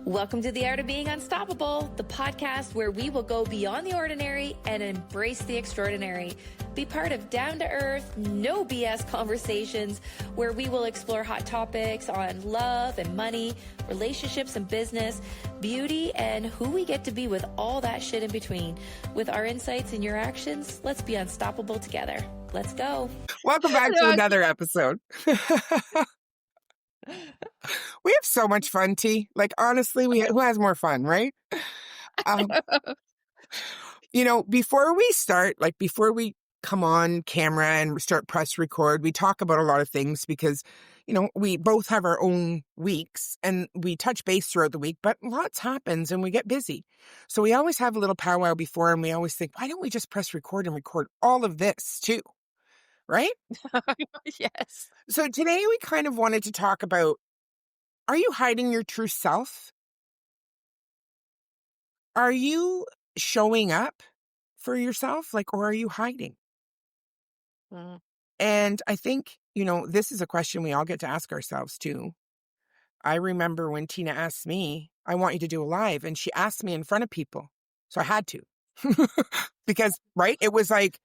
Welcome to The Art of Being Unstoppable, the podcast where we will go beyond the ordinary and embrace the extraordinary. Be part of down-to-earth, no BS conversations where we will explore hot topics on love and money, relationships and business, beauty, and who we get to be with all that shit in between. With our insights and your actions, let's be unstoppable together. Let's go. Welcome back to another episode. We have so much fun, T. Like, honestly, who has more fun, right? Before we start, before we come on camera and start press record, we talk about a lot of things because, we both have our own weeks and we touch base throughout the week, but lots happens and we get busy. So we always have a little powwow before and we always think, why don't we just press record and record all of this too? Right? Yes. So today we kind of wanted to talk about, are you hiding your true self? Are you showing up for yourself? Or are you hiding? And I think, this is a question we all get to ask ourselves too. I remember when Tina asked me, I want you to do a live, and she asked me in front of people. So I had to. Because, right, it was like,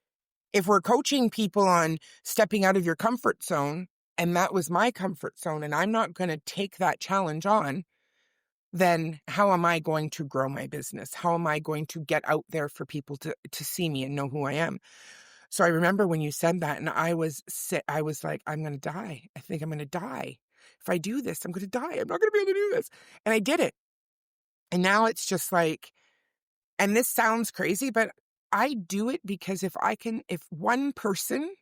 if we're coaching people on stepping out of your comfort zone, and that was my comfort zone, and I'm not going to take that challenge on, then how am I going to grow my business? How am I going to get out there for people to see me and know who I am? So I remember when you said that, and I was sick. I was like, I'm going to die. I think I'm going to die. If I do this, I'm going to die. I'm not going to be able to do this. And I did it. And now it's just like, and this sounds crazy, but I do it because if one person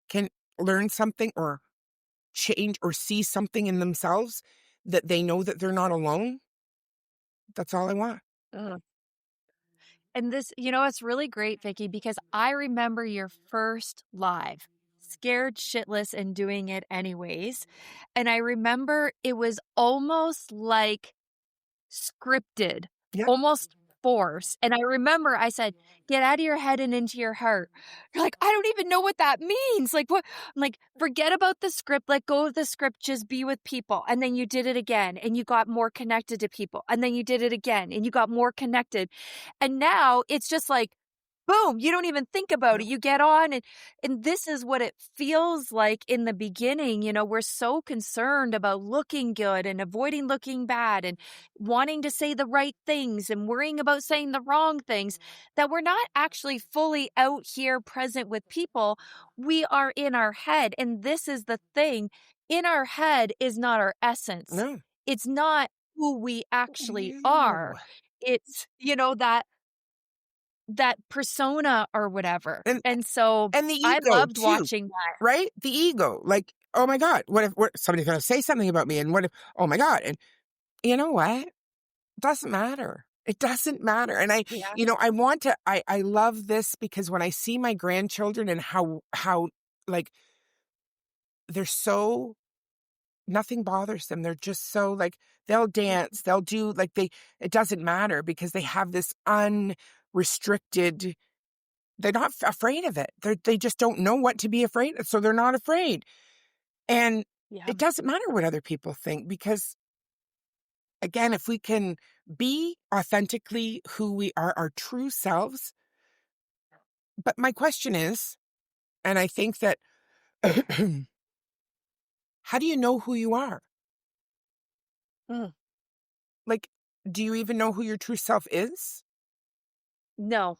can learn something or change or see something in themselves that they know that they're not alone, that's all I want. And this, it's really great, Vicki, because I remember your first live, scared shitless and doing it anyways. And I remember it was almost like scripted, almost forced. And I remember I said, get out of your head and into your heart. You're like, I don't even know what that means. Like, what? I'm like, forget about the script, let go of the script, just be with people. And then you did it again and you got more connected to people. And then you did it again and you got more connected. And now it's just like, boom, you don't even think about it. You get on and this is what it feels like in the beginning. We're so concerned about looking good and avoiding looking bad and wanting to say the right things and worrying about saying the wrong things that we're not actually fully out here present with people. We are in our head. And this is the thing. In our head is not our essence. No. It's not who we actually are. It's, that persona or whatever. And so and the ego, I loved too, watching that. Right? The ego. Like, oh my God, what if somebody's going to say something about me? And what if, oh my God. And you know what? It doesn't matter. It doesn't matter. And I love this because when I see my grandchildren and how like, they're so, nothing bothers them. They're just so like, they'll dance, they'll do it doesn't matter because they have this unrestricted, they're not afraid of it. They just don't know what to be afraid of. So they're not afraid. And it doesn't matter what other people think because, again, if we can be authentically who we are, our true selves. But my question is, and I think that, how do you know who you are? Like, do you even know who your true self is? No.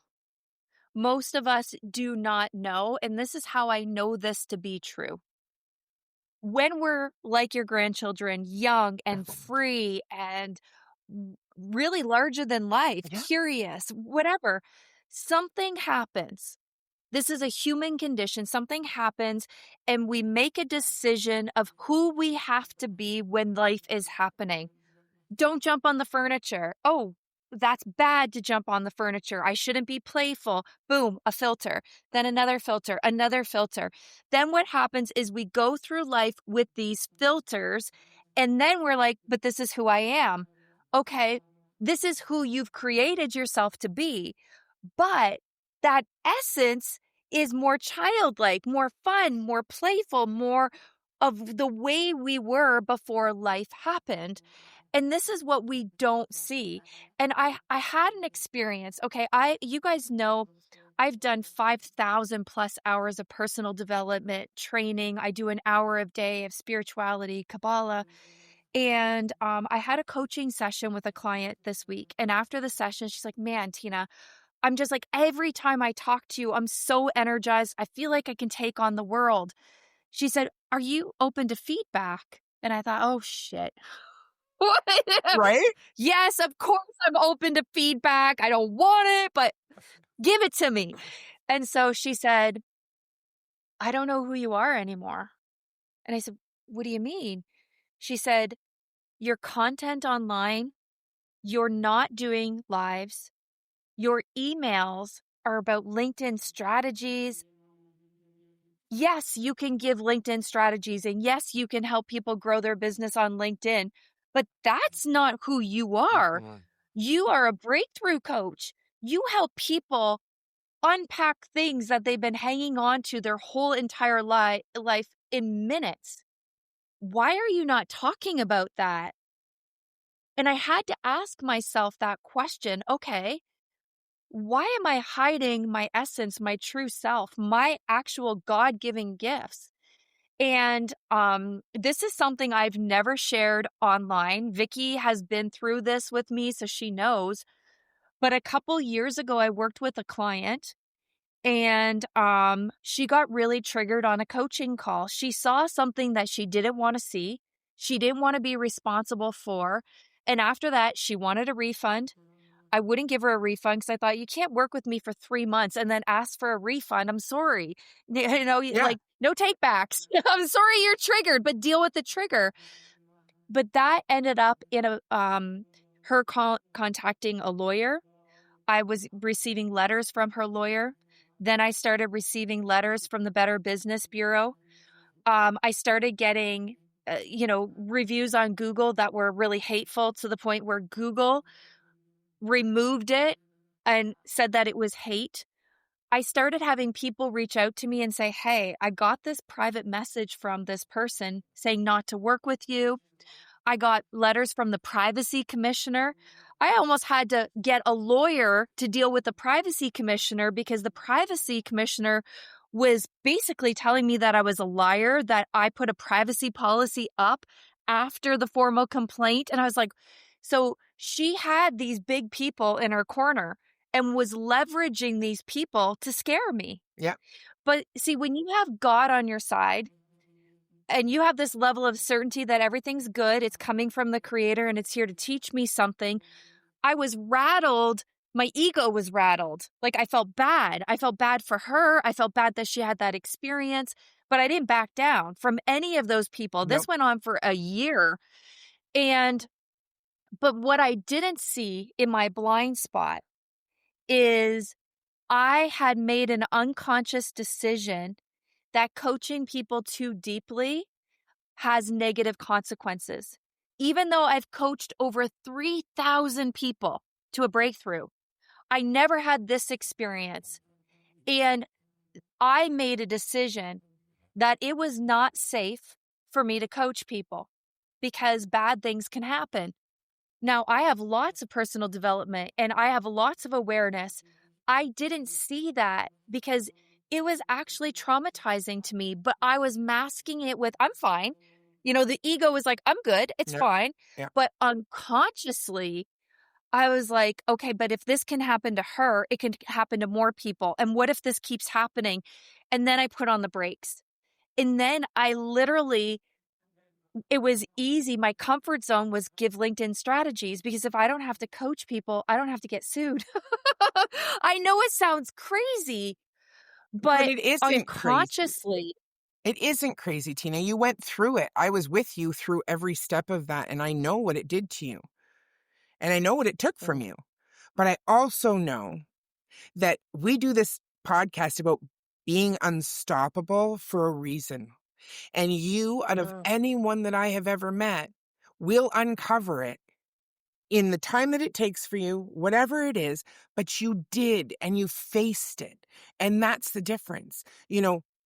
Most of us do not know. And this is how I know this to be true. When we're like your grandchildren, young and free and really larger than life, curious, whatever, something happens. This is a human condition. Something happens and we make a decision of who we have to be when life is happening. Don't jump on the furniture. Oh, that's bad to jump on the furniture. I shouldn't be playful. Boom, a filter. Then another filter, another filter. Then what happens is we go through life with these filters and then we're like, but this is who I am. Okay, this is who you've created yourself to be. But that essence is more childlike, more fun, more playful, more of the way we were before life happened. And this is what we don't see. And I had an experience. Okay, you guys know I've done 5,000 plus hours of personal development training. I do an hour a day of spirituality, Kabbalah. And I had a coaching session with a client this week. And after the session, she's like, man, Tina, I'm just like, every time I talk to you, I'm so energized. I feel like I can take on the world. She said, are you open to feedback? And I thought, oh, shit. Right? Yes, of course I'm open to feedback. I don't want it, but give it to me. And so she said, I don't know who you are anymore. And I said, what do you mean? She said, your content online, you're not doing lives. Your emails are about LinkedIn strategies. Yes, you can give LinkedIn strategies, and yes, you can help people grow their business on LinkedIn, but that's not who you are. You are a breakthrough coach. You help people unpack things that they've been hanging on to their whole entire life in minutes. Why are you not talking about that? And I had to ask myself that question. Okay, why am I hiding my essence, my true self, my actual God-given gifts? And this is something I've never shared online. Vicky has been through this with me, so she knows. But a couple years ago, I worked with a client, and she got really triggered on a coaching call. She saw something that she didn't want to see. She didn't want to be responsible for. And after that, she wanted a refund. I wouldn't give her a refund because I thought, you can't work with me for 3 months and then ask for a refund. I'm sorry. Yeah. Like, no takebacks. I'm sorry you're triggered, but deal with the trigger. But that ended up in her contacting a lawyer. I was receiving letters from her lawyer. Then I started receiving letters from the Better Business Bureau. I started getting, reviews on Google that were really hateful to the point where Google removed it and said that it was hate. I started having people reach out to me and say, hey, I got this private message from this person saying not to work with you. I got letters from the privacy commissioner. I almost had to get a lawyer to deal with the privacy commissioner because the privacy commissioner was basically telling me that I was a liar, that I put a privacy policy up after the formal complaint. And I was like, so she had these big people in her corner and was leveraging these people to scare me. Yeah. But see, when you have God on your side, and you have this level of certainty that everything's good, it's coming from the creator and it's here to teach me something. I was rattled. My ego was rattled. Like, I felt bad. I felt bad for her. I felt bad that she had that experience, but I didn't back down from any of those people. Nope. This went on for a year. But what I didn't see in my blind spot is I had made an unconscious decision that coaching people too deeply has negative consequences. Even though I've coached over 3,000 people to a breakthrough, I never had this experience. And I made a decision that it was not safe for me to coach people because bad things can happen. Now, I have lots of personal development and I have lots of awareness. I didn't see that because it was actually traumatizing to me, but I was masking it with, I'm fine. The ego was like, I'm good. It's Yeah. fine. Yeah. But unconsciously, I was like, okay, but if this can happen to her, it can happen to more people. And what if this keeps happening? And then I put on the brakes. And then it was easy. My comfort zone was give LinkedIn strategies because if I don't have to coach people, I don't have to get sued. I know it sounds crazy, but it isn't crazy. unconsciously. It isn't crazy, Tina. You went through it. I was with you through every step of that, and I know what it did to you. And I know what it took from you. But I also know that we do this podcast about being unstoppable for a reason. And you, out of anyone that I have ever met, will uncover it in the time that it takes for you, whatever it is, but you did and you faced it. And that's the difference.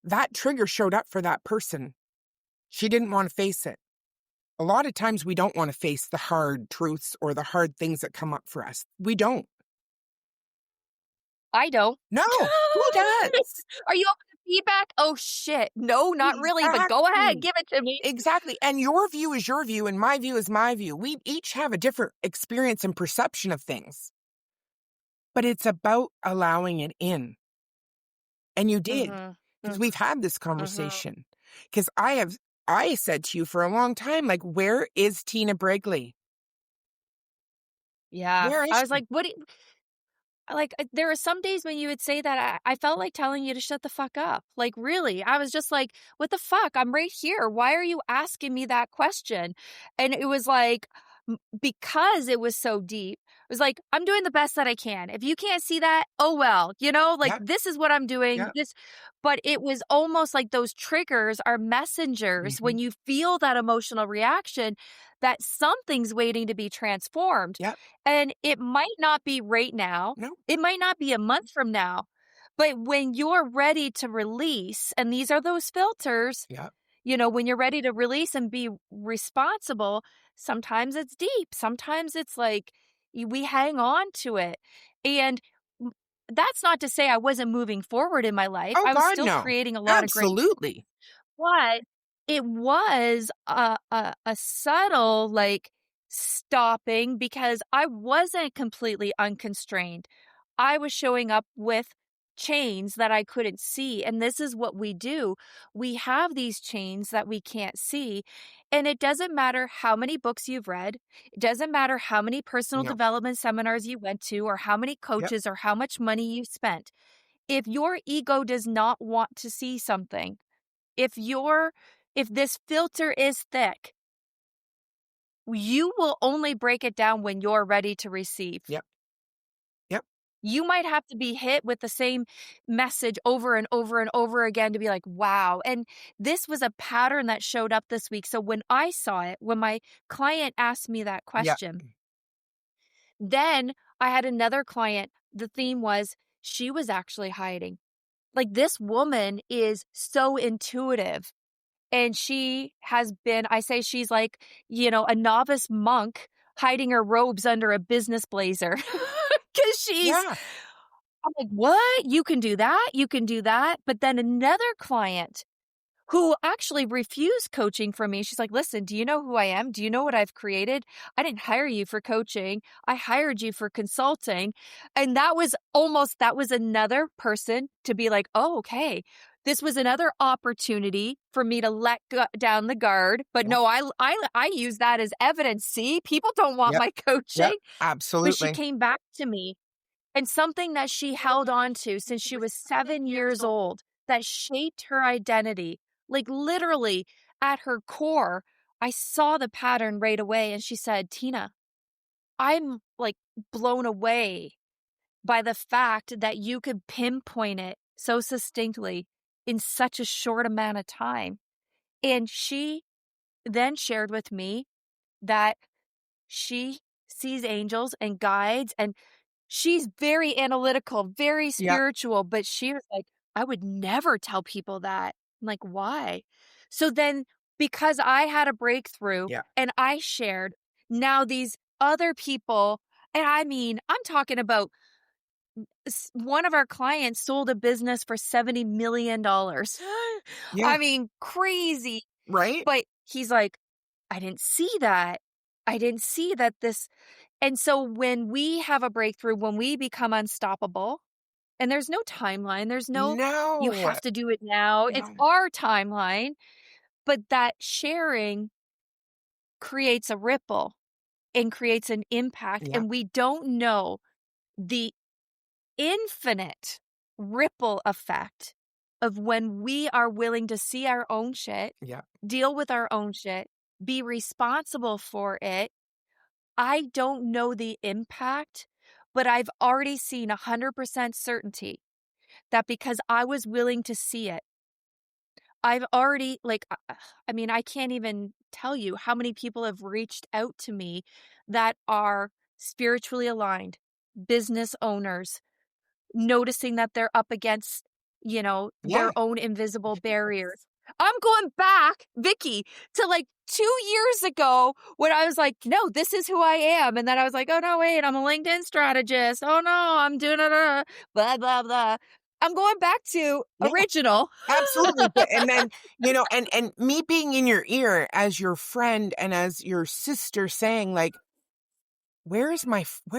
That trigger showed up for that person. She didn't want to face it. A lot of times we don't want to face the hard truths or the hard things that come up for us. We don't. I don't. No, who does? Are you open to feedback? Oh shit. No, not really, but go ahead, Exactly. give it to me. Exactly. And your view is your view, and my view is my view. We each have a different experience and perception of things, but it's about allowing it in. And you did, Mhm. because Mhm. we've had this Mhm. conversation. Because I said to you for a long time, like, where is Tina Brigley? Yeah. Where is I was she? like, what do you, like, there are some days when you would say that I felt like telling you to shut the fuck up. Like, really, I was just like, what the fuck? I'm right here. Why are you asking me that question? And it was like, because it was so deep, it was like, I'm doing the best that I can. If you can't see that, oh well, like Yep, this is what I'm doing. yep. But it was almost like those triggers are messengers when Mhm. you feel that emotional reaction that something's waiting to be transformed. Yep. And it might not be right now. No. It might not be a month from now, but when you're ready to release, and these are those filters, Yep. when you're ready to release and be responsible, sometimes it's deep. Sometimes it's like we hang on to it. And m- that's not to say I wasn't moving forward in my life. Oh I was God, still no. creating a lot of great, Absolutely. but it was a subtle, like, stopping because I wasn't completely unconstrained. I was showing up with chains that I couldn't see, and this is what we do. We have these chains that we can't see, and it doesn't matter how many books you've read. It doesn't matter how many personal No. development seminars you went to or how many Yep. coaches or how much money you spent. If your ego does not want to see something, if this filter is thick, you will only break it down when you're ready to receive. Yep. Yep. You might have to be hit with the same message over and over and over again to be like, wow. And this was a pattern that showed up this week. So when I saw it, when my client asked me that Yep. question, then I had another client. The theme was she was actually hiding. Like, this woman is so intuitive. And she has been, I say she's like, a novice monk hiding her robes under a business blazer. Because Yeah. I'm like, what? You can do that? You can do that? But then another client who actually refused coaching from me, she's like, listen, do you know who I am? Do you know what I've created? I didn't hire you for coaching. I hired you for consulting. And that was another person to be like, oh, okay. This was another opportunity for me to let down the guard. But Yep. no, I use that as evidence. See, people don't want Yep. my Yep. coaching. But she Absolutely. came back to me, and something that she held on to since she was 7 years old that shaped her identity, like, literally at her core, I saw the pattern right away. And she said, Tina, I'm like blown away by the fact that you could pinpoint it so succinctly in such a short amount of time. And she then shared with me that she sees angels and guides, and she's very analytical, very Yep. spiritual, but she was like, I would never tell people that. I'm like, why? So then, because I had a breakthrough Yeah. and I shared, now these other people, and I mean, I'm talking about one of our clients sold a business for $70 million. Yeah. I mean, crazy. Right? But he's like, I didn't see that. I didn't see that this. And so when we have a breakthrough, when we become unstoppable, and there's no timeline, you No. have to do it now. It's No. our timeline, but that sharing creates a ripple and creates an impact. Yep. And we don't know the infinite ripple effect of when we are willing to see our own shit, Yep. deal with our own shit, be responsible for it. I don't know the impact, but I've already seen 100% certainty that because I was willing to see it, I've already, like, I mean, I can't even tell you how many people have reached out to me that are spiritually aligned, business owners, noticing that they're up against, Yeah. their own invisible barriers. I'm going back, Vicky, to like 2 years ago when I was like, no, this is who I am. And then I was like, oh, no, wait, I'm a LinkedIn strategist. Oh, no, I'm doing it. Blah, blah, blah. I'm going back to Yeah, original. absolutely. But, and then, and me being in your ear as your friend and as your sister saying like, where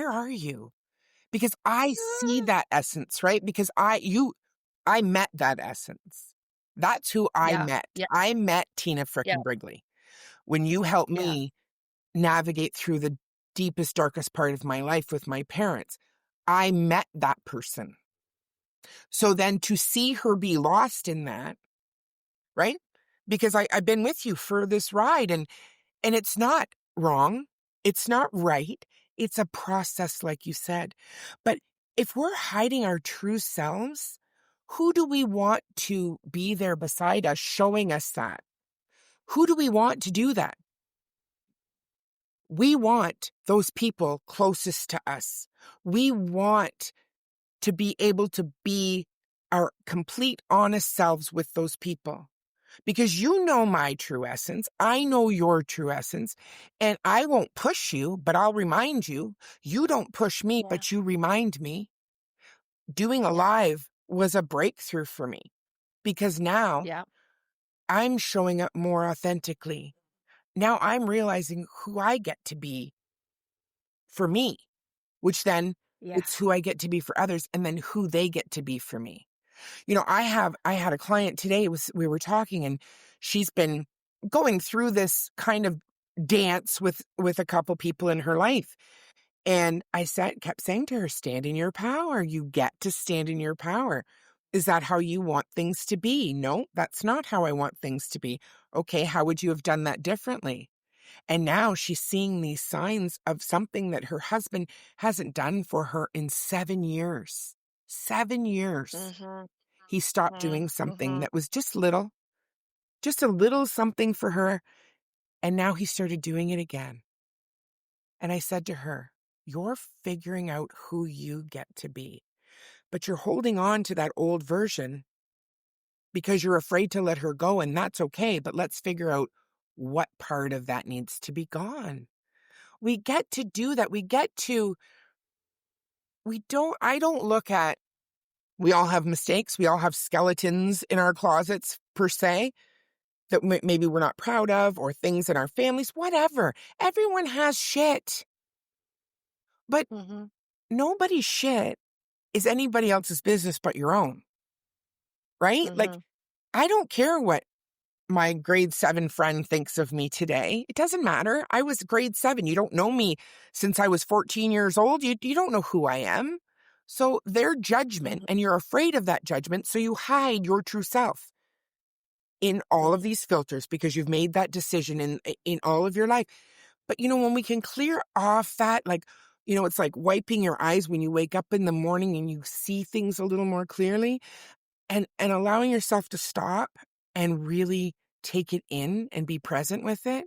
are you? Because I see that essence, right? Because I met that essence. That's who I Yeah. met. Yeah. I met Tina Yeah. frickin' Brigley when you helped Yeah. me navigate through the deepest, darkest part of my life with my parents. I met that person. So then to see her be lost in that, right? Because I've been with you for this ride and it's not wrong. It's not right. It's a process, like you said. But if we're hiding our true selves, who do we want to be there beside us, showing us that? Who do we want to do that? We want those people closest to us. We want to be able to be our complete, honest selves with those people. Because you know my true essence. I know your true essence. And I won't push you, but I'll remind you. You don't push me, Yeah. but you remind me. Doing a Yeah. live was a breakthrough for me because now Yeah. I'm showing up more authentically. Now I'm realizing who I get to be for me, which then Yeah. it's who I get to be for others and then who they get to be for me. I had a client today, we were talking and she's been going through this kind of dance with a couple people in her life. And kept saying to her, stand in your power. You get to stand in your power. Is that how you want things to be? No, that's not how I want things to be. Okay, how would you have done that differently? And now she's seeing these signs of something that her husband hasn't done for her in 7 years. 7 years. Mm-hmm. He stopped doing something Mm-hmm. that was just a little something for her. And now he started doing it again. And I said to her, you're figuring out who you get to be, but you're holding on to that old version because you're afraid to let her go. And that's okay. But let's figure out what part of that needs to be gone. We get to do that. I don't look at, we all have mistakes. We all have skeletons in our closets per se that maybe we're not proud of or things in our families, whatever. Everyone has shit, but Mm-hmm. nobody's shit is anybody else's business but your own, right? Like, Mm-hmm. I don't care what my grade 7 friend thinks of me today. It doesn't matter. I was grade 7. You don't know me since I was 14 years old. You don't know who I am. So their judgment, Mm-hmm. and you're afraid of that judgment, so you hide your true self in all of these filters because you've made that decision in all of your life. But when we can clear off that, like, it's like wiping your eyes when you wake up in the morning and you see things a little more clearly and allowing yourself to stop and really take it in and be present with it.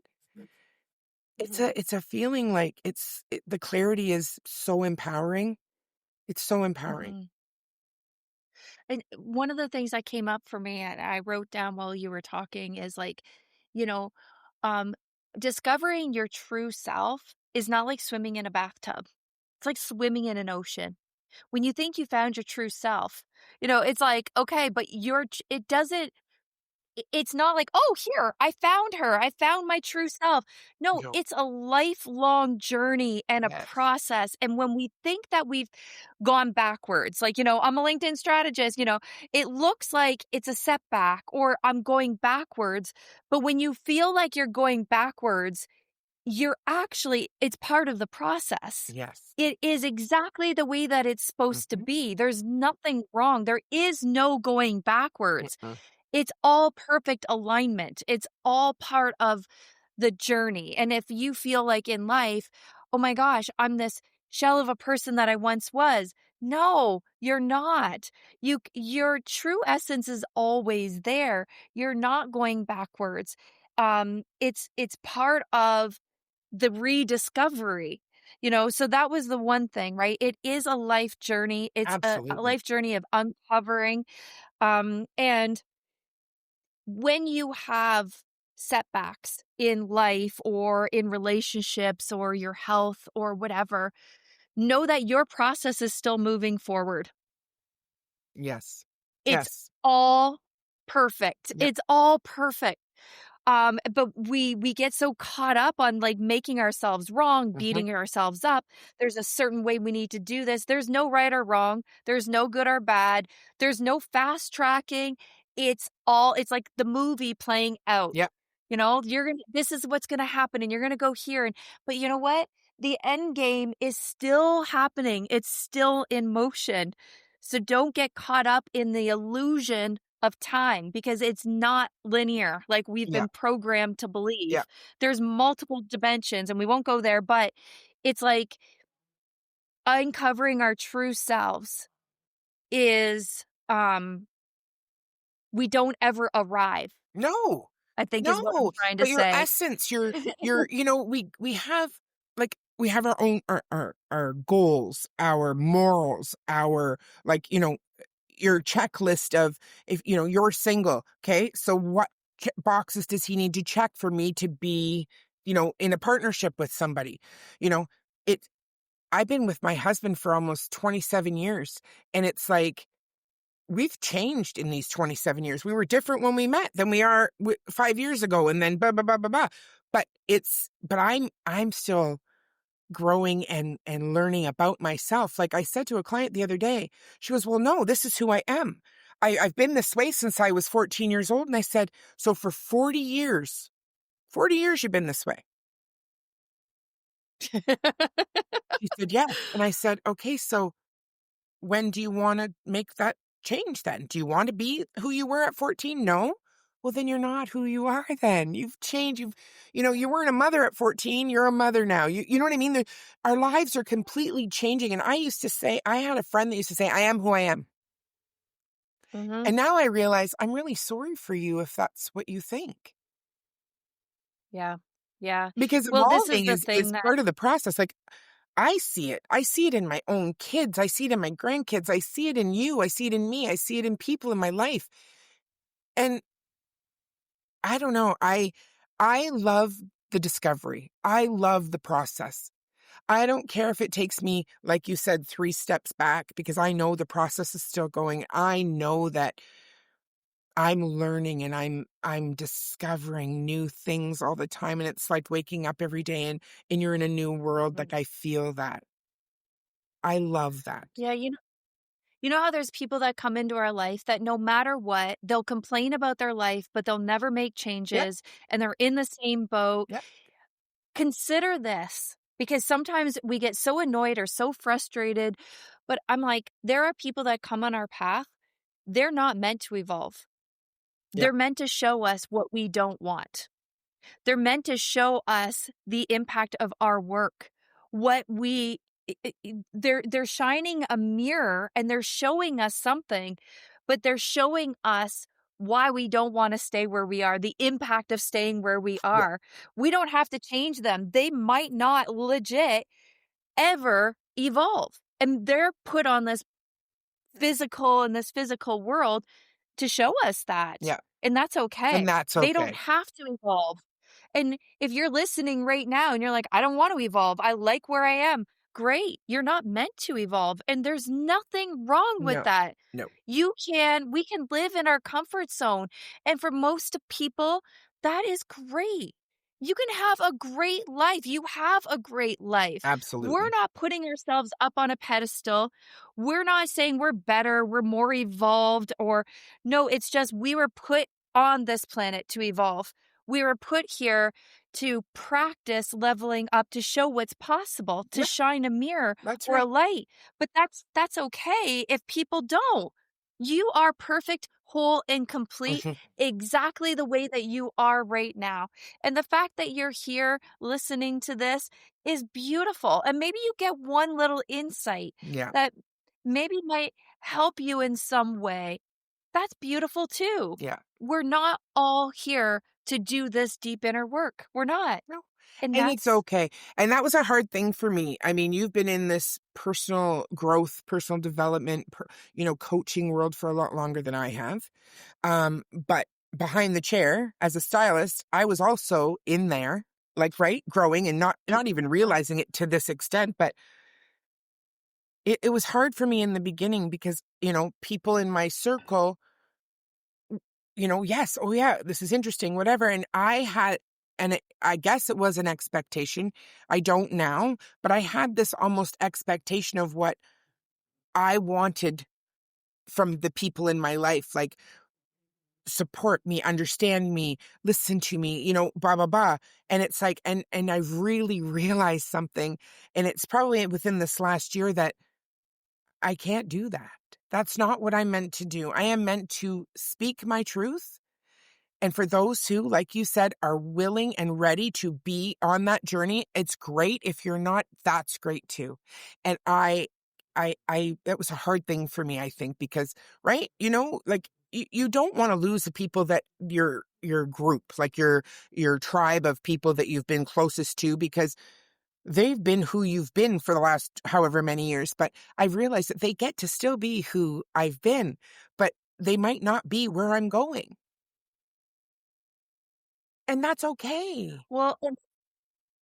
It's a feeling like the clarity is so empowering. It's so empowering. Mm-hmm. And one of the things that came up for me, and I wrote down while you were talking, is like, you know, um, discovering your true self is not like swimming in a bathtub. It's like swimming in an ocean. When you think you found your true self, it's like, okay, but it doesn't, it's not like, oh, here, I found her. I found my true self. No, No. it's a lifelong journey and a Yes. process. And when we think that we've gone backwards, like, I'm a LinkedIn strategist, it looks like it's a setback or I'm going backwards. But when you feel like you're going backwards, it's part of the process. Yes. It is exactly the way that it's supposed to Mhm. be. There's nothing wrong. There is no going backwards. Mm-mm. It's all perfect alignment. It's all part of the journey. And if you feel like in life, oh my gosh, I'm this shell of a person that I once was. No, you're not. Your true essence is always there. You're not going backwards. It's part of the rediscovery. So that was the one thing, right? It is a life journey. It's a Absolutely. life journey of uncovering. And when you have setbacks in life or in relationships or your health or whatever, know that your process is still moving forward. Yes. It's Yes. all perfect. Yep. It's all perfect. But we get so caught up on like making ourselves wrong, Hmm. beating ourselves up. There's a certain way we need to do this. There's no right or wrong. There's no good or bad. There's no fast tracking. It's like the movie playing out. Yep. This is what's gonna happen, and you're gonna go here. But you know what? The end game is still happening. It's still in motion. So don't get caught up in the illusion of time because it's not linear like we've Yep. been programmed to believe. Yep. There's multiple dimensions and we won't go there, but it's like uncovering our true selves is we don't ever arrive, No. I think is what I'm No. trying to But your say. essence, your, we have our own, our goals, our morals, our, like, your checklist of, if, you're single. Okay. So what boxes does he need to check for me to be, in a partnership with somebody? You know, it, I've been with my husband for almost 27 years, and it's like, we've changed in these 27 years. We were different when we met than we are 5 years ago. And then blah, blah, blah, blah, blah. But I'm still growing and learning about myself. Like I said to a client the other day, she goes, well, no, this is who I am. I've been this way since I was 14 years old. And I said, so for 40 years, you've been this way. She said, yes. And I said, okay, so when do you want to make that change then? Do you want to be who you were at 14? No. Well, then you're not who you are then. You've changed. You weren't a mother at 14. You're a mother now. You know what I mean? Our lives are completely changing. And I had a friend that used to say, I am who I am. Mhm. And now I realize I'm really sorry for you if that's what you think. Yeah. Yeah. Because Well, this is evolving the is thing that part of the process. Like, I see it. I see it in my own kids. I see it in my grandkids. I see it in you. I see it in me. I see it in people in my life. And I don't know. I love the discovery. I love the process. I don't care if it takes me, like you said, 3 steps back, because I know the process is still going. I know that I'm learning and I'm discovering new things all the time, and it's like waking up every day and you're in a new world. Mhm. Like, I feel that. I love that. Yeah, you know how there's people that come into our life that no matter what, they'll complain about their life, but they'll never make Yep. changes and they're in the same boat. Yep. Consider this because sometimes we get so annoyed or so frustrated, but I'm like, there are people that come on our path. They're not meant to evolve. Yep. They're meant to show us what we don't want. They're meant to show us the impact of our work. What we they're shining a mirror and they're showing us something, but they're showing us why we don't want to stay where we are, the impact of staying where we Yep. are. We don't have to change them. They might not legit ever evolve. And they're put on this physical world to show us that. Yep. And that's okay. And that's They don't okay. have to evolve. And if you're listening right now and you're like, I don't want to evolve, I like where I am, great. You're not meant to evolve. And there's nothing wrong with No. that. No. We can live in our comfort zone. And for most people, that is great. You can have a great life. You have a great life. We're Absolutely. not putting ourselves up on a pedestal. We're not saying we're better, we're more evolved, or no, it's just we were put on this planet to evolve. We were put here to practice leveling up to show what's possible, to Yeah, shine a mirror that's or a right. light. But that's okay if people don't. You are perfect, whole, and complete Mhm. exactly the way that you are right now. And the fact that you're here listening to this is beautiful. And maybe you get one little insight Yeah. that maybe might help you in some way. That's beautiful too. Yeah. We're not all here to do this deep inner work. We're not. No. And And it's that's, okay. And that was a hard thing for me. I mean, you've been in this personal growth, personal development, coaching world for a lot longer than I have. But behind the chair as a stylist, I was also in there, like, right, growing and not even realizing it to this extent. But it was hard for me in the beginning because, people in my circle, yes, oh yeah, this is interesting, whatever. And I guess it was an expectation. I don't now, but I had this almost expectation of what I wanted from the people in my life, like support me, understand me, listen to me, blah, blah, blah. And it's like, and I really realized something, and it's probably within this last year that I can't do that. That's not what I'm meant to do. I am meant to speak my truth. And for those who, like you said, are willing and ready to be on that journey, it's great. If you're not, that's great too. And that was a hard thing for me, I think, because, right, like you don't want to lose the people that your group, like your tribe of people that you've been closest to, because they've been who you've been for the last however many years. But I've realized that they get to still be who I've been, but they might not be where I'm going. And that's okay. Well,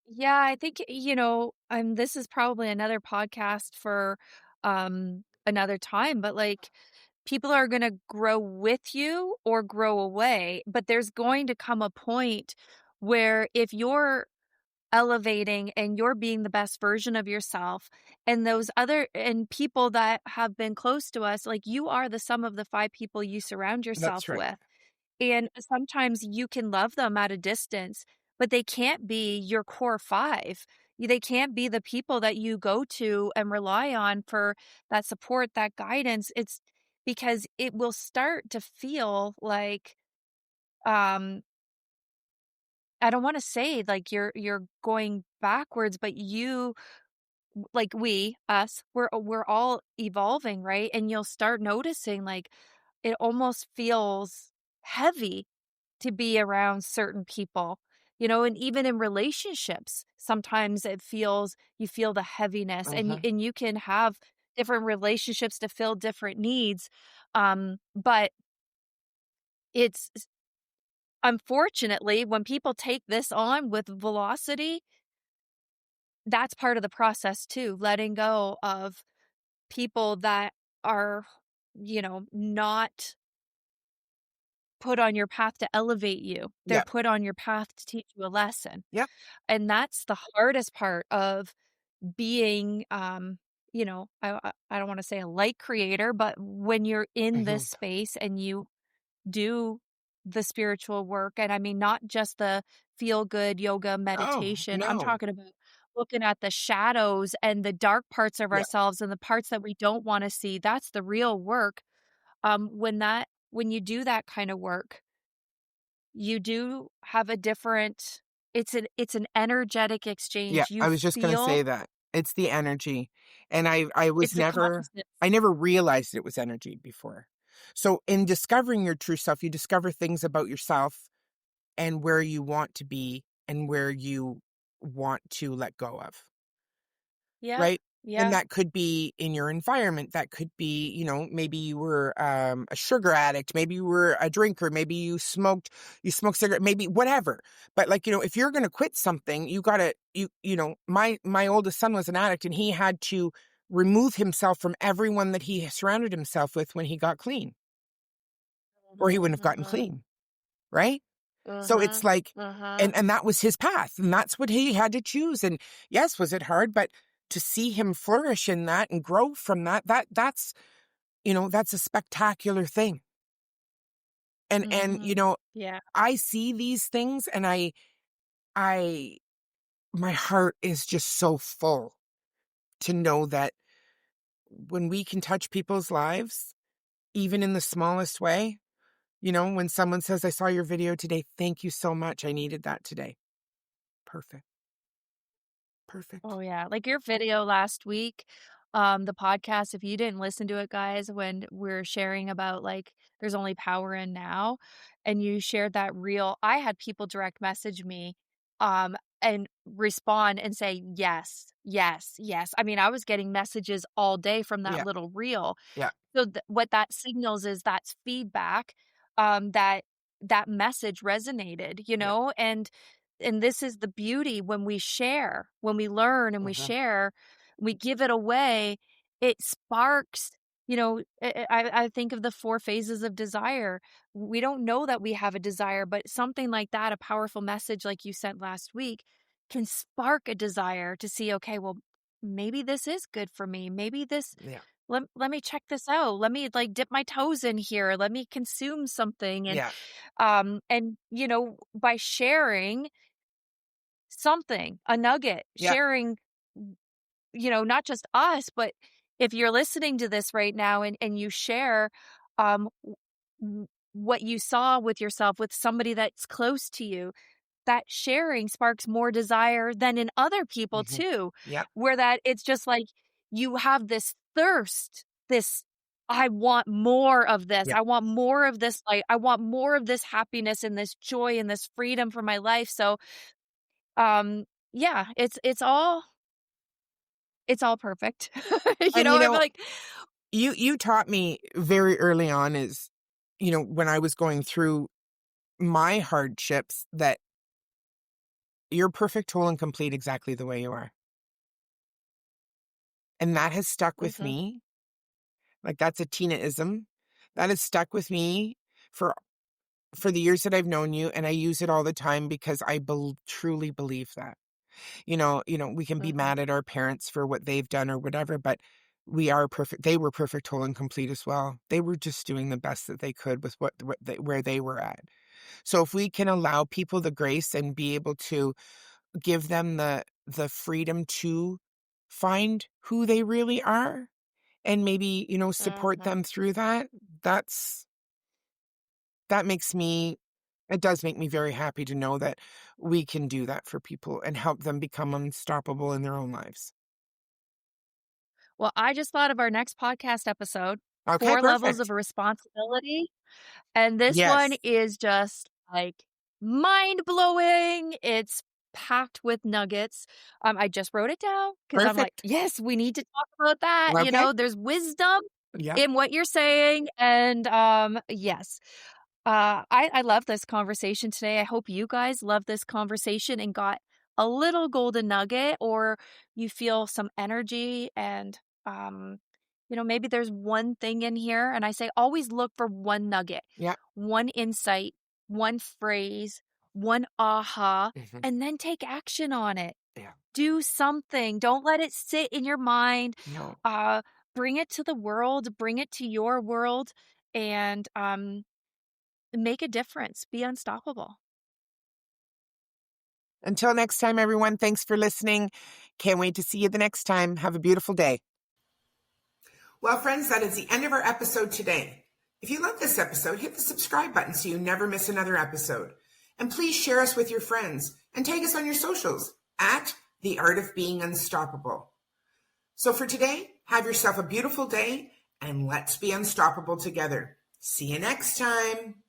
yeah, I think, this is probably another podcast for another time, but like people are going to grow with you or grow away, but there's going to come a point where if you're elevating and you're being the best version of yourself, and those other and people that have been close to us, like you are the sum of the five people you surround That's yourself right. with. And sometimes you can love them at a distance, but they can't be your core five. They can't be the people that you go to and rely on for that support, that guidance. It's because it will start to feel like, um, I don't want to say like you're going backwards, but like us, we're all evolving, right? And you'll start noticing like it almost feels heavy to be around certain people, and even in relationships, sometimes you feel the heaviness, and Uh-huh. you can have different relationships to fill different needs. But it's unfortunately when people take this on with velocity, that's part of the process too, letting go of people that are, not put on your path to elevate you. They're Yeah. put on your path to teach you a lesson. Yep. And that's the hardest part of being, I don't want to say a light creator, but when you're in this Mhm. space and you do the spiritual work, and I mean, not just the feel good yoga Oh, meditation, I'm no. talking about looking at the shadows and the dark parts of Yeah. ourselves and the parts that we don't want to see. That's the real work. When you do that kind of work, you do have a different it's an energetic Yeah. exchange. You I was just gonna say feel that. It's the energy. And I was it's the never consciousness. I never realized it was energy before. So in discovering your true self, you discover things about yourself and where you want to be and where you want to let go of. Yeah. Right? And Yeah. that could be in your environment. That could be, maybe you were a sugar addict, maybe you were a drinker, maybe you smoked cigarette, maybe whatever. But like, if you're gonna quit something, you gotta my oldest son was an addict, and he had to remove himself from everyone that he surrounded himself with when he got clean, or he wouldn't have gotten Mhm. clean, right? So it's Mhm. like, Mhm. and that was his path, and that's what he had to choose. And yes, was it hard? But to see him flourish in that and grow from that's a spectacular thing. And Mhm. Yeah. I see these things, and I my heart is just so full to know that when we can touch people's lives, even in the smallest way, when someone says, "I saw your video today. Thank you so much. I needed that today." Perfect. Oh, Perfect. yeah. Like your video last week, the podcast, if you didn't listen to it, guys, when we're sharing about like there's only power in now, and you shared that reel, I had people direct message me and respond and say, yes, yes, yes. I mean, I was getting messages all day from that Yeah. little reel. Yeah. So what that signals is that's feedback, that that message resonated, you Yeah. know, and this is the beauty when we share, when we learn and we Mhm. share, we give it away, it sparks, you know, I think of the 4 phases of desire. We don't know that we have a desire, but something like that, a powerful message like you sent last week, can spark a desire to see, okay, well, maybe this is good for me. Maybe this, Yeah. let me check this out. Let me like dip my toes in here. Let me consume something. Yeah. And you know, by sharing something, a nugget, Yeah. sharing, you know, not just us, but if you're listening to this right now and you share um what you saw with yourself with somebody that's close to you, that sharing sparks more desire than in other people Mhm. too, Yep. where that it's just like you have this thirst, this I want more of this. Yep. I want more of this light. I want more of this happiness and this joy and this freedom for my life. So yeah, it's all perfect. You And know, I'm like, you taught me very early on is, when I was going through my hardships, that you're perfect, whole, and complete exactly the way you are. And that has stuck with mhm, me. Like, that's a Tina-ism. That has stuck with me for the years that I've known you, and I use it all the time because I truly believe that. We can be mhm, mad at our parents for what they've done or whatever, but we are perfect. They were perfect, whole, and complete as well. They were just doing the best that they could with where they were at. So if we can allow people the grace and be able to give them the freedom to find who they really are, and maybe, support mhm. them through that, that's that makes me it does make me very happy to know that we can do that for people and help them become unstoppable in their own lives. Well, I just thought of our next podcast episode, Okay, 4 levels of perfect. responsibility. And this one Yes, is just like mind-blowing. It's packed with nuggets. I just wrote it down because I'm like, perfect. yes, we need to talk about that. You Okay. know, there's wisdom Yeah. in what you're saying. And yes. I love this conversation today. I hope you guys love this conversation and got a little golden nugget, or you feel some energy and um you know, maybe there's one thing in here, and I say always look for one nugget, Yeah. one insight, one phrase, one aha, Mhm. and then take action on it. Yeah. Do something. Don't let it sit in your mind. No. Uh bring it to the world, bring it to your world, and make a difference. Be unstoppable. Until next time, everyone, thanks for listening. Can't wait to see you the next time. Have a beautiful day. Well, friends, that is the end of our episode today. If you love this episode, hit the subscribe button so you never miss another episode. And please share us with your friends and tag us on your socials at The Art of Being Unstoppable. So for today, have yourself a beautiful day and let's be unstoppable together. See you next time.